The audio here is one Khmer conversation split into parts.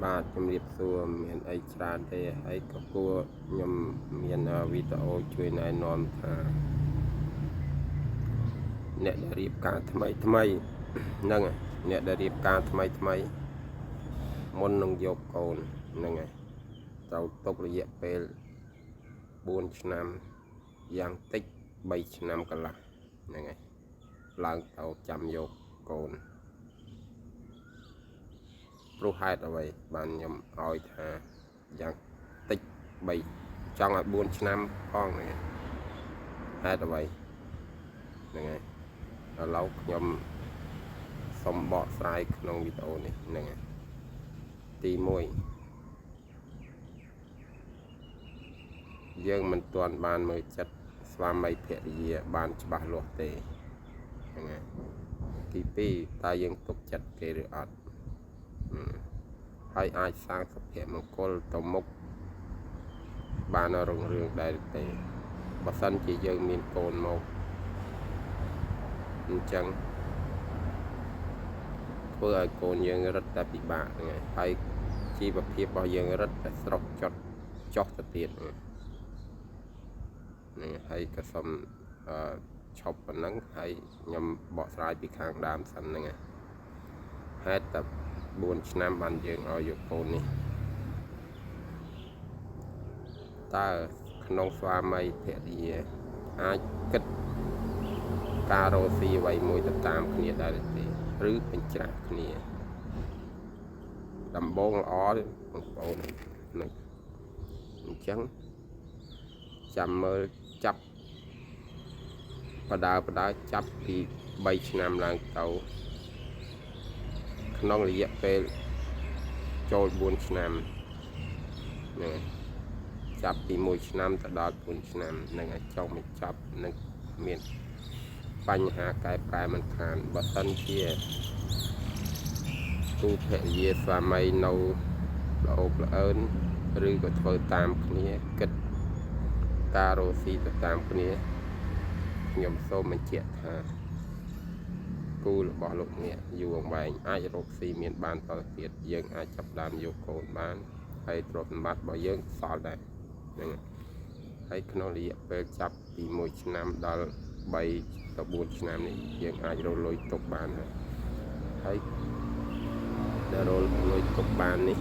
បាទជំរាបសួរមានអីច្រើនទេហើយក៏គួរខ្ញុំមានវីដេអូជួយណែនាំថាអ្នកដែលរៀបការថ្មីហ្នឹងអ្នកដែលរៀបការថ្មីមុននឹងយកកូនហ្នឹងហើយត្រូវទុករយៈពេល4ឆ្នាំយ៉ាងតិច3ឆ្នាំកន្លះហ្នឹងហើយឡើងទៅចាំយកកូនព្រោះហេតុអ្វីបានខ្ញុំឲ្យថាយ៉ាងតិច3ចង់ឲ្យ4ឆ្នាំផងហ្នឹងហេតុអ្វីហ្នឹងហើយឥឡូវខ្ញុំសូមបកស្រាយក្នុងវីដេអូនេះហ្នឹងហើយទី1យើងមិនទាន់បានមើលចិត្តស្វាមីភរិយាបានច្បាស់លាស់ទេហ្នឹងហើយទី2តើយើងទុកចិត្តគេឬអត់ហើយអាចសាងសុភមង្គលទៅមុខបានរុងរឿងដែរទេបើសិនជាយើងមានកូនមកអញ្ចឹងធ្វើឲ្យកូនយើងរឹតតែពិបាកហ្នឹងហើយជីវភាពរបស់យើងរឹតតែស្រកចុះទៅទៀតហ្នឹងហើយក៏សូមឈប់ប៉ុណ្ណឹងហើយខ្ញុំបកស្រាយពីខាងដើមសិនហ្នឹងហេតុតែ4ឆ្នាំបានយើងឲ្យយកកូននេះតើក្នុងស្វាមីភរិយាអាចគិតការរស់ស៊ីអ្វីមួយទៅតាមគ្នាដែរទេឬបញ្ច្រាស់គ្នាដំបងល្អទេបងប្អូនហ្នឹងអញ្ចឹងចាំមើលចាប់បដើចាប់ពី3ឆ្នាំឡើងទៅក្នុងរយៈពេលចូល4ឆ្នាំហ្នឹងចាប់ពី1ឆ្នាំទៅដល់4ឆ្នាំហ្នឹងឲ្យចុងបញ្ចប់នឹងមានបញ្ហាកែប្រែមិនខានបើសិនជាគូភរិយាស្វាមីនៅល្អល្អឿនឬក៏ធ្វើតាមគ្នាគិតការរស់ស៊ីទៅតាមគ្នាខ្ញុំសូមបញ្ជាក់ថាគូរបស់លោកអ្នកយូរអង្វែងអាចរកស៊ីមានបានតទៅទៀតយើងអាចចាប់ដើមយកកូនបានហើយទ្រព្យសម្បត្តិរបស់យើងសល់ដែរហ្នឹងហើយក្នុងរយៈពេលចាប់ពី1ឆ្នាំដល់3ទៅ4ឆ្នាំនេះយើងអាចរកលុយទុកបានហើយដែលរកលុយទុកបាននេះ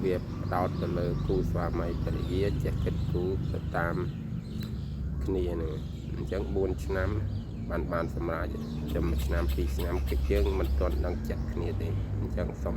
វាផ្ដោតទៅលើគូស្វាមីភរិយាចេះគិតគូរទៅតាមគ្នាហ្នឹងអញ្ចឹង4ឆ្នាំបានសម្រាប់ចាំ1ឆ្នាំ2ឆ្នាំគឺយើងមិនទាន់ដឹងចិត្តគ្នាទេអញ្ចឹងសូម